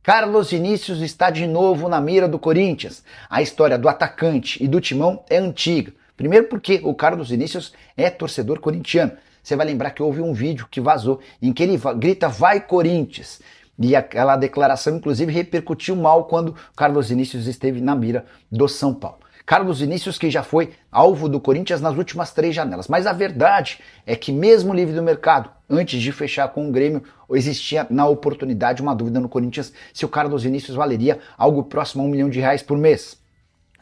Carlos Vinícius está de novo na mira do Corinthians. A história do atacante e do Timão é antiga. Primeiro porque o Carlos Vinícius é torcedor corintiano. Você vai lembrar que houve um vídeo que vazou em que ele grita "Vai Corinthians!". E aquela declaração inclusive repercutiu mal quando o Carlos Vinícius esteve na mira do São Paulo. Carlos Vinícius que já foi alvo do Corinthians nas últimas 3 janelas. Mas a verdade é que mesmo livre do mercado, antes de fechar com o Grêmio, existia na oportunidade uma dúvida no Corinthians se o Carlos Vinícius valeria algo próximo a R$1 milhão por mês.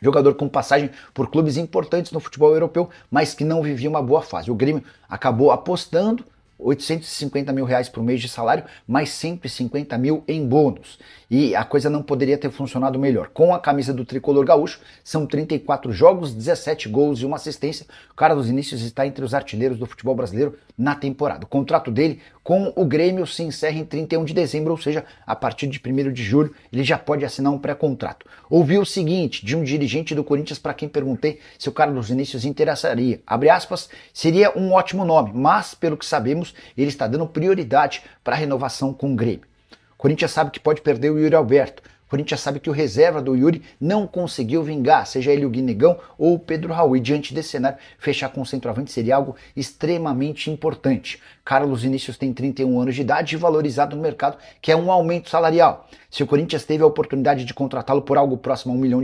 Jogador com passagem por clubes importantes no futebol europeu, mas que não vivia uma boa fase. O Grêmio acabou apostando R$850 mil por mês de salário, mais 150 mil em bônus. E a coisa não poderia ter funcionado melhor. Com a camisa do tricolor gaúcho, são 34 jogos, 17 gols e uma assistência. O Carlos Vinícius está entre os artilheiros do futebol brasileiro na temporada. O contrato dele com o Grêmio se encerra em 31 de dezembro, ou seja, a partir de 1º de julho, ele já pode assinar um pré-contrato. Ouvi o seguinte de um dirigente do Corinthians para quem perguntei se o Carlos Vinícius interessaria. Abre aspas, seria um ótimo nome, mas pelo que sabemos, ele está dando prioridade para a renovação com o Grêmio. O Corinthians sabe que pode perder o Yuri Alberto. O Corinthians sabe que o reserva do Yuri não conseguiu vingar, seja ele o Guinegão ou o Pedro Raul. E diante desse cenário, fechar com o centroavante seria algo extremamente importante. Carlos Vinícius tem 31 anos de idade e valorizado no mercado, que é um aumento salarial. Se o Corinthians teve a oportunidade de contratá-lo por algo próximo a R$1 milhão,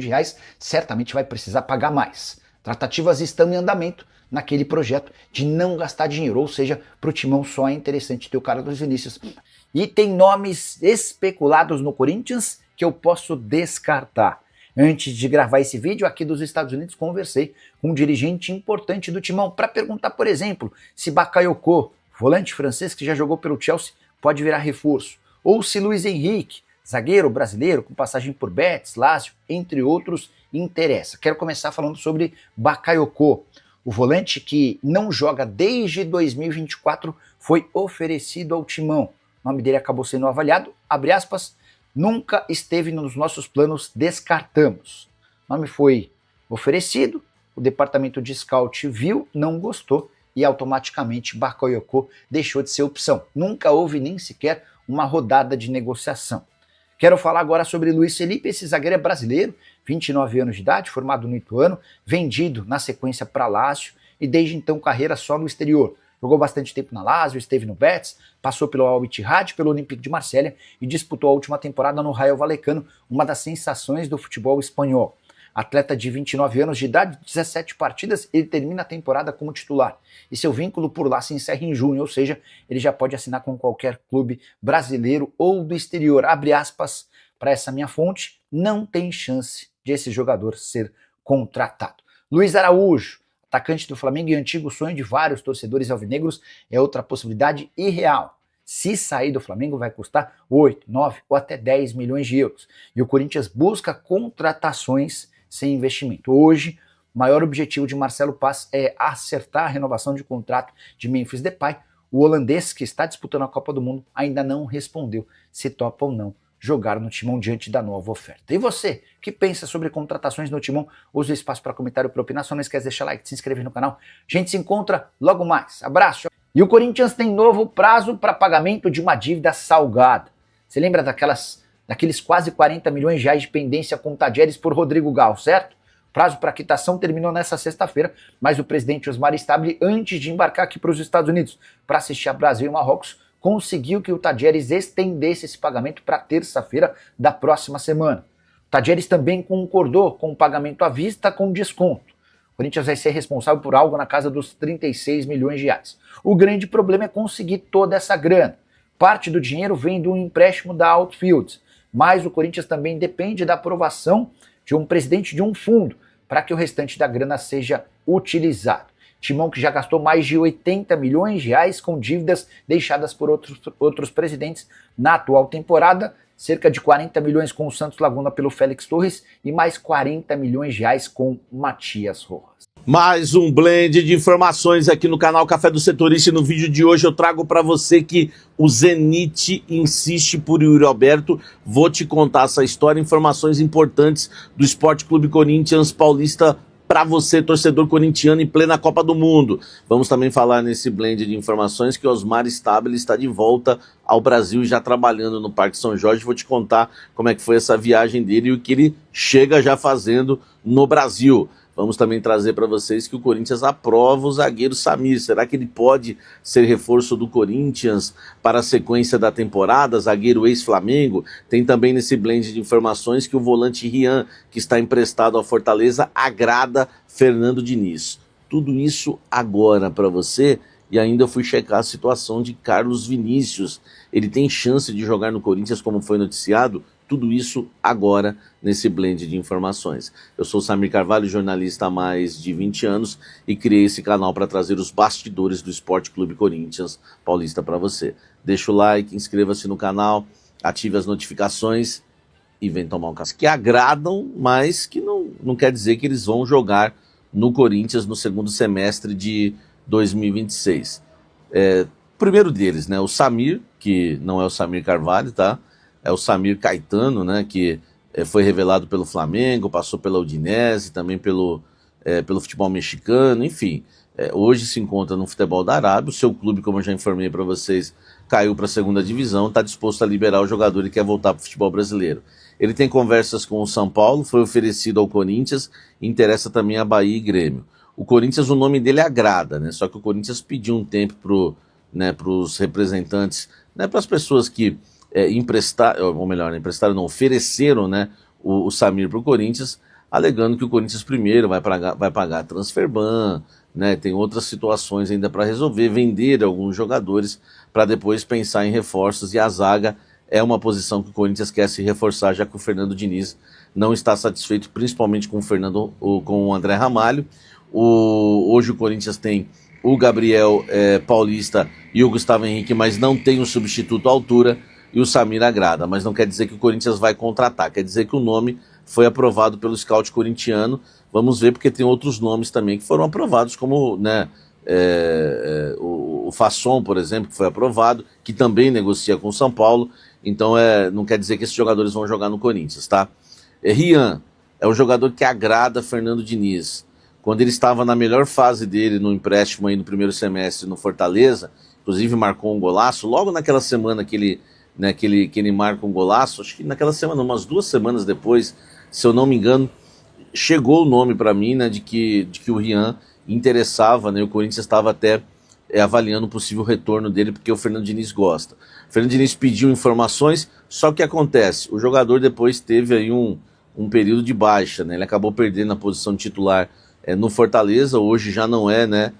certamente vai precisar pagar mais. Tratativas estão em andamento naquele projeto de não gastar dinheiro, ou seja, para o Timão só é interessante ter o Carlos Vinícius. E tem nomes especulados no Corinthians que eu posso descartar. Antes de gravar esse vídeo aqui dos Estados Unidos, conversei com um dirigente importante do Timão para perguntar, por exemplo, se Bakayoko, volante francês que já jogou pelo Chelsea, pode virar reforço, ou se Luiz Henrique, zagueiro brasileiro com passagem por Betis, Lazio, entre outros, interessa. Quero começar falando sobre Bakayoko. O volante que não joga desde 2024 foi oferecido ao Timão. O nome dele acabou sendo avaliado, abre aspas, nunca esteve nos nossos planos, descartamos. O nome foi oferecido, o departamento de scout viu, não gostou e automaticamente Bakayoko deixou de ser opção. Nunca houve nem sequer uma rodada de negociação. Quero falar agora sobre Luiz Felipe, esse zagueiro é brasileiro, 29 anos de idade, formado no Ituano, vendido na sequência para Lazio e desde então carreira só no exterior. Jogou bastante tempo na Lazio, esteve no Betis, passou pelo Al Ittihad, pelo Olympique de Marselha e disputou a última temporada no Rayo Vallecano, uma das sensações do futebol espanhol. Atleta de 29 anos de idade, 17 partidas, ele termina a temporada como titular. E seu vínculo por lá se encerra em junho, ou seja, ele já pode assinar com qualquer clube brasileiro ou do exterior. Abre aspas para essa minha fonte, não tem chance de esse jogador ser contratado. Luiz Araújo, atacante do Flamengo e antigo sonho de vários torcedores alvinegros, é outra possibilidade irreal. Se sair do Flamengo vai custar 8, 9 ou até 10 milhões de euros. E o Corinthians busca contratações sem investimento. Hoje, o maior objetivo de Marcelo Paz é acertar a renovação de contrato de Memphis Depay. O holandês, que está disputando a Copa do Mundo, ainda não respondeu se topa ou não jogar no Timão diante da nova oferta. E você, que pensa sobre contratações no Timão? Use o espaço para comentário e para opinar. Só não esquece de deixar like, de se inscrever no canal. A gente se encontra logo mais. Abraço! E o Corinthians tem novo prazo para pagamento de uma dívida salgada. Você lembra daqueles quase 40 milhões de reais de pendência com Tadieres por Rodrigo Gal, certo? O prazo para quitação terminou nessa sexta-feira, mas o presidente Osmar Stabile, antes de embarcar aqui para os Estados Unidos para assistir a Brasil e Marrocos, conseguiu que o Tadieres estendesse esse pagamento para terça-feira da próxima semana. O Tadieres também concordou com o pagamento à vista com desconto. O Corinthians vai ser responsável por algo na casa dos 36 milhões de reais. O grande problema é conseguir toda essa grana. Parte do dinheiro vem do empréstimo da Outfields, mas o Corinthians também depende da aprovação de um presidente de um fundo para que o restante da grana seja utilizado. Timão que já gastou mais de 80 milhões de reais com dívidas deixadas por outros presidentes na atual temporada, cerca de 40 milhões com o Santos Laguna pelo Félix Torres e mais 40 milhões de reais com Matias Rojas. Mais um blend de informações aqui no canal Café do Setorista. E no vídeo de hoje eu trago para você que o Zenit insiste por Yuri Alberto. Vou te contar essa história, informações importantes do Esporte Clube Corinthians Paulista para você, torcedor corintiano em plena Copa do Mundo. Vamos também falar nesse blend de informações que Osmar Stabile está de volta ao Brasil e já trabalhando no Parque São Jorge. Vou te contar como é que foi essa viagem dele e o que ele chega já fazendo no Brasil. Vamos também trazer para vocês que o Corinthians aprova o zagueiro Samir. Será que ele pode ser reforço do Corinthians para a sequência da temporada? Zagueiro ex-Flamengo. Tem também nesse blend de informações que o volante Rian, que está emprestado ao Fortaleza, agrada Fernando Diniz. Tudo isso agora para você. E ainda eu fui checar a situação de Carlos Vinícius. Ele tem chance de jogar no Corinthians, como foi noticiado? Tudo isso agora nesse blend de informações. Eu sou Samir Carvalho, jornalista há mais de 20 anos e criei esse canal para trazer os bastidores do Esporte Clube Corinthians Paulista para você. Deixa o like, inscreva-se no canal, ative as notificações e vem tomar um café. Que agradam, mas que não quer dizer que eles vão jogar no Corinthians no segundo semestre de 2026. Primeiro deles, né, o Samir, que não é o Samir Carvalho, tá? É o Samir Caetano, né, que foi revelado pelo Flamengo, passou pela Udinese, também pelo futebol mexicano, enfim. Hoje se encontra no futebol da Arábia. O seu clube, como eu já informei para vocês, caiu para a segunda divisão, está disposto a liberar o jogador e quer voltar para o futebol brasileiro. Ele tem conversas com o São Paulo, foi oferecido ao Corinthians, interessa também a Bahia e Grêmio. O Corinthians, o nome dele agrada, né? Só que o Corinthians pediu um tempo para os representantes, né, para as pessoas que ofereceram, né, o Samir para o Corinthians, alegando que o Corinthians primeiro vai pagar transferban, né, tem outras situações ainda para resolver, vender alguns jogadores para depois pensar em reforços, e a zaga é uma posição que o Corinthians quer se reforçar, já que o Fernando Diniz não está satisfeito, principalmente com o André Ramalho. Hoje o Corinthians tem o Gabriel Paulista e o Gustavo Henrique, mas não tem um substituto à altura. E o Samir agrada, mas não quer dizer que o Corinthians vai contratar, quer dizer que o nome foi aprovado pelo scout corintiano. Vamos ver, porque tem outros nomes também que foram aprovados, como, né, o Fasson, por exemplo, que foi aprovado, que também negocia com o São Paulo. Então não quer dizer que esses jogadores vão jogar no Corinthians, tá? Rian é um jogador que agrada Fernando Diniz. Quando ele estava na melhor fase dele no empréstimo aí no primeiro semestre no Fortaleza, inclusive marcou um golaço, logo naquela semana que ele marca um golaço, acho que naquela semana, umas 2 semanas depois, se eu não me engano, chegou o nome para mim, né, de que o Rian interessava, né, o Corinthians estava até avaliando o possível retorno dele, porque o Fernando Diniz gosta. O Fernando Diniz pediu informações, só que acontece, o jogador depois teve aí um período de baixa, né, ele acabou perdendo a posição de titular no Fortaleza, hoje já não é, né,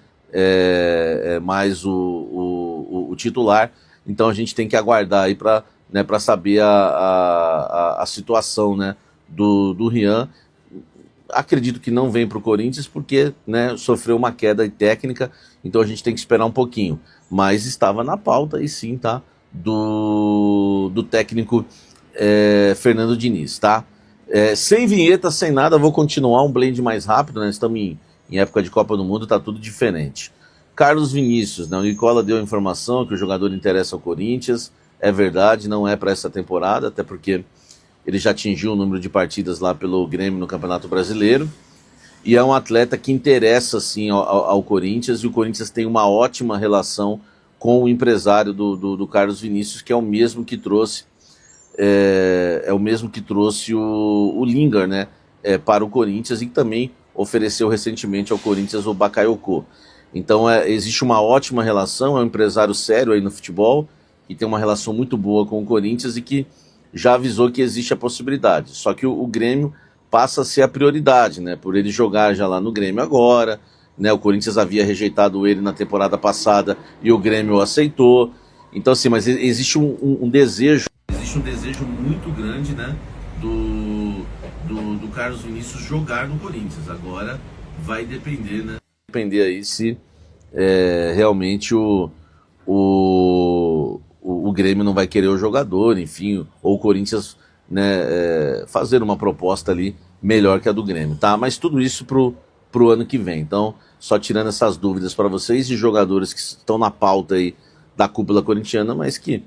mais o titular. Então a gente tem que aguardar aí para, né, saber a situação, né, do Rian. Acredito que não vem para o Corinthians porque, né, sofreu uma queda técnica, então a gente tem que esperar um pouquinho. Mas estava na pauta, e sim, tá, do técnico Fernando Diniz, tá? Sem vinheta, sem nada, vou continuar um blend mais rápido, né? Estamos em época de Copa do Mundo, tá tudo diferente. Carlos Vinícius, né? O Nicola deu a informação que o jogador interessa ao Corinthians. É verdade, não é para essa temporada, até porque ele já atingiu o número de partidas lá pelo Grêmio no Campeonato Brasileiro. E é um atleta que interessa, sim, ao Corinthians, e o Corinthians tem uma ótima relação com o empresário do Carlos Vinícius, que é o mesmo que trouxe o Lingard, né, para o Corinthians, e que também ofereceu recentemente ao Corinthians o Bakayoko. Então existe uma ótima relação, é um empresário sério aí no futebol, que tem uma relação muito boa com o Corinthians e que já avisou que existe a possibilidade. Só que o Grêmio passa a ser a prioridade, né, por ele jogar já lá no Grêmio agora, né, o Corinthians havia rejeitado ele na temporada passada e o Grêmio o aceitou. Então assim, mas existe um desejo muito grande, né, do Carlos Vinícius jogar no Corinthians. Agora vai depender, né? Depender aí se realmente o Grêmio não vai querer o jogador, enfim, ou o Corinthians, né, fazer uma proposta ali melhor que a do Grêmio, tá? Mas tudo isso pro ano que vem. Então, só tirando essas dúvidas para vocês, de jogadores que estão na pauta aí da cúpula corintiana, mas que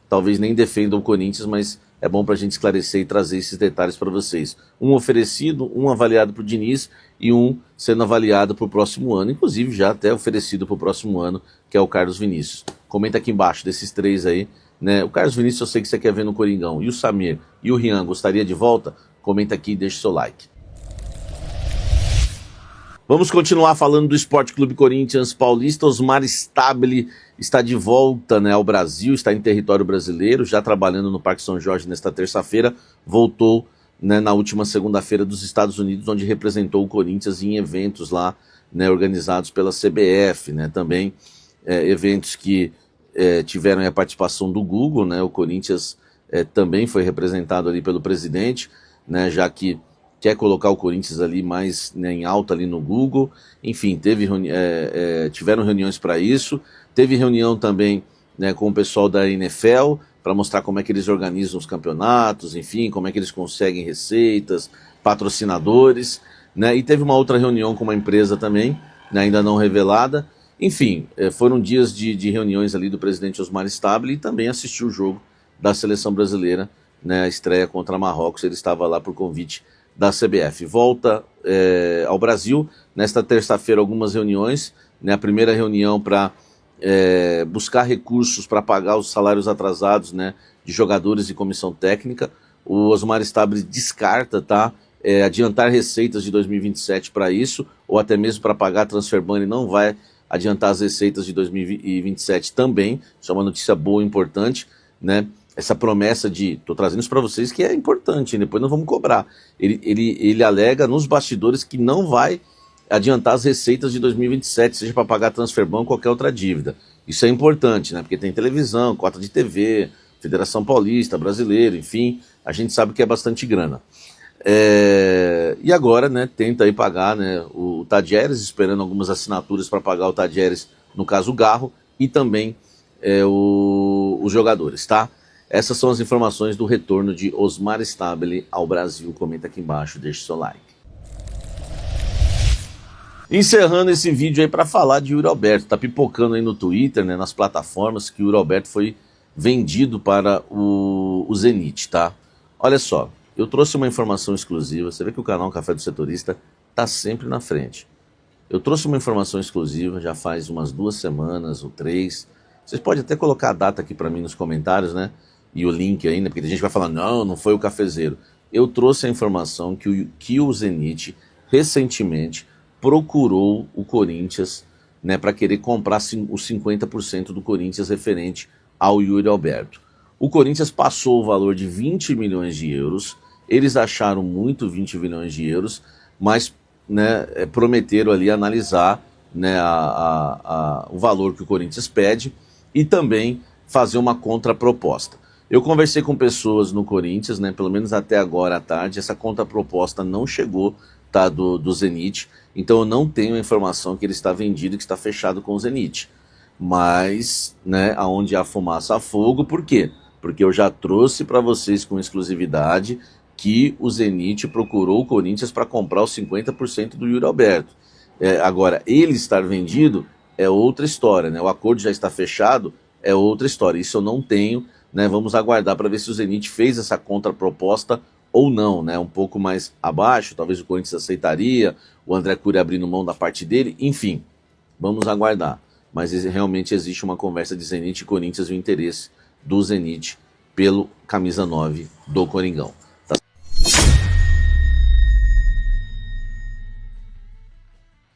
talvez nem defendam o Corinthians, mas é bom para a gente esclarecer e trazer esses detalhes para vocês. Um oferecido, um avaliado por Diniz e um sendo avaliado para o próximo ano, inclusive já até oferecido para o próximo ano, que é o Carlos Vinícius. Comenta aqui embaixo desses três aí, né? O Carlos Vinícius eu sei que você quer ver no Coringão, e o Samir e o Rian gostaria de volta? Comenta aqui e deixa o seu like. Vamos continuar falando do Esporte Clube Corinthians Paulista. Osmar Stabile está de volta, né, ao Brasil, está em território brasileiro, já trabalhando no Parque São Jorge nesta terça-feira. Voltou, né, na última segunda-feira dos Estados Unidos, onde representou o Corinthians em eventos lá, né, organizados pela CBF, né, também eventos que tiveram a participação do Google, né, o Corinthians também foi representado ali pelo presidente, né, já que quer colocar o Corinthians ali mais, né, em alta ali no Google. Enfim, tiveram reuniões para isso. Teve reunião também, né, com o pessoal da NFL para mostrar como é que eles organizam os campeonatos, enfim, como é que eles conseguem receitas, patrocinadores, né, e teve uma outra reunião com uma empresa também, né, ainda não revelada. Enfim, foram dias de reuniões ali do presidente Osmar Stabile, e também assistiu o jogo da seleção brasileira, né, a estreia contra Marrocos. Ele estava lá por convite da CBF. Volta ao Brasil nesta terça-feira, algumas reuniões, né, a primeira reunião para buscar recursos para pagar os salários atrasados, né, de jogadores e comissão técnica. O Osmar Stabile descarta, adiantar receitas de 2027 para isso, ou até mesmo para pagar a transfer ban. Ele não vai adiantar as receitas de 2027 também. Isso é uma notícia boa e importante, né? Essa promessa estou trazendo isso para vocês, que é importante, depois nós vamos cobrar. Ele alega nos bastidores que não vai adiantar as receitas de 2027, seja para pagar transfer ban ou qualquer outra dívida. Isso é importante, né? Porque tem televisão, cota de TV, Federação Paulista, Brasileiro, enfim, a gente sabe que é bastante grana. E agora, né, tenta aí pagar, né, o Tadieres, esperando algumas assinaturas para pagar o Tadieres, no caso o Garro, e também os jogadores, tá? Essas são as informações do retorno de Osmar Stabile ao Brasil. Comenta aqui embaixo, deixa o seu like. Encerrando esse vídeo aí para falar de Yuri Alberto. Tá pipocando aí no Twitter, né, nas plataformas, que o Yuri Alberto foi vendido para o Zenit, tá? Olha só, eu trouxe uma informação exclusiva. Você vê que o canal Café do Setorista tá sempre na frente. Eu trouxe uma informação exclusiva já faz umas 2 semanas ou 3. Vocês podem até colocar a data aqui para mim nos comentários, né? E o link ainda, porque a gente vai falar, não foi o cafezeiro. Eu trouxe a informação que o Zenit recentemente procurou o Corinthians, né, para querer comprar os 50% do Corinthians referente ao Yuri Alberto. O Corinthians passou o valor de 20 milhões de euros, eles acharam muito 20 milhões de euros, mas, né, prometeram ali analisar, né, o valor que o Corinthians pede e também fazer uma contraproposta. Eu conversei com pessoas no Corinthians, né, pelo menos até agora à tarde, essa contraproposta não chegou, tá, do Zenit, então eu não tenho a informação que ele está vendido, que está fechado com o Zenit. Mas, né, aonde há fumaça há fogo, por quê? Porque eu já trouxe para vocês com exclusividade que o Zenit procurou o Corinthians para comprar os 50% do Yuri Alberto. Agora, ele estar vendido é outra história, né? O acordo já está fechado, é outra história. Isso eu não tenho, né? Vamos aguardar para ver se o Zenit fez essa contraproposta ou não, né? Um pouco mais abaixo, talvez o Corinthians aceitaria, o André Cury abrindo mão da parte dele, enfim, vamos aguardar. Mas realmente existe uma conversa de Zenit e Corinthians e o interesse do Zenit pelo camisa 9 do Coringão. Tá?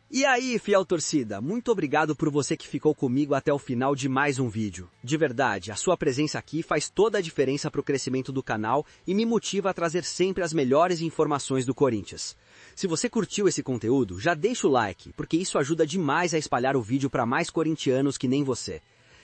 E aí, fiel torcida, muito obrigado por você que ficou comigo até o final de mais um vídeo. De verdade, a sua presença aqui faz toda a diferença para o crescimento do canal e me motiva a trazer sempre as melhores informações do Corinthians. Se você curtiu esse conteúdo, já deixa o like, porque isso ajuda demais a espalhar o vídeo para mais corintianos que nem você.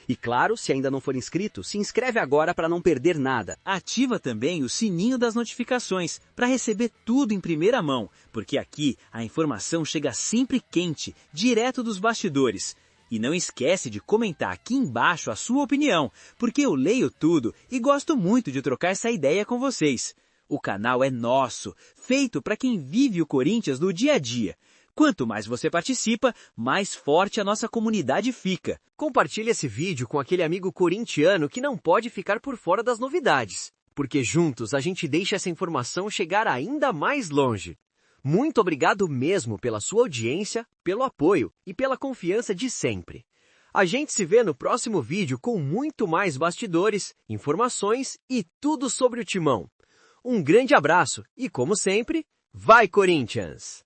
E claro, se ainda não for inscrito, se inscreve agora para não perder nada. Ativa também o sininho das notificações para receber tudo em primeira mão, porque aqui a informação chega sempre quente, direto dos bastidores. E não esquece de comentar aqui embaixo a sua opinião, porque eu leio tudo e gosto muito de trocar essa ideia com vocês. O canal é nosso, feito para quem vive o Corinthians no dia a dia. Quanto mais você participa, mais forte a nossa comunidade fica. Compartilhe esse vídeo com aquele amigo corintiano que não pode ficar por fora das novidades. porque juntos a gente deixa essa informação chegar ainda mais longe. Muito obrigado mesmo pela sua audiência, pelo apoio e pela confiança de sempre. A gente se vê no próximo vídeo com muito mais bastidores, informações e tudo sobre o Timão. Um grande abraço e, como sempre, vai Corinthians!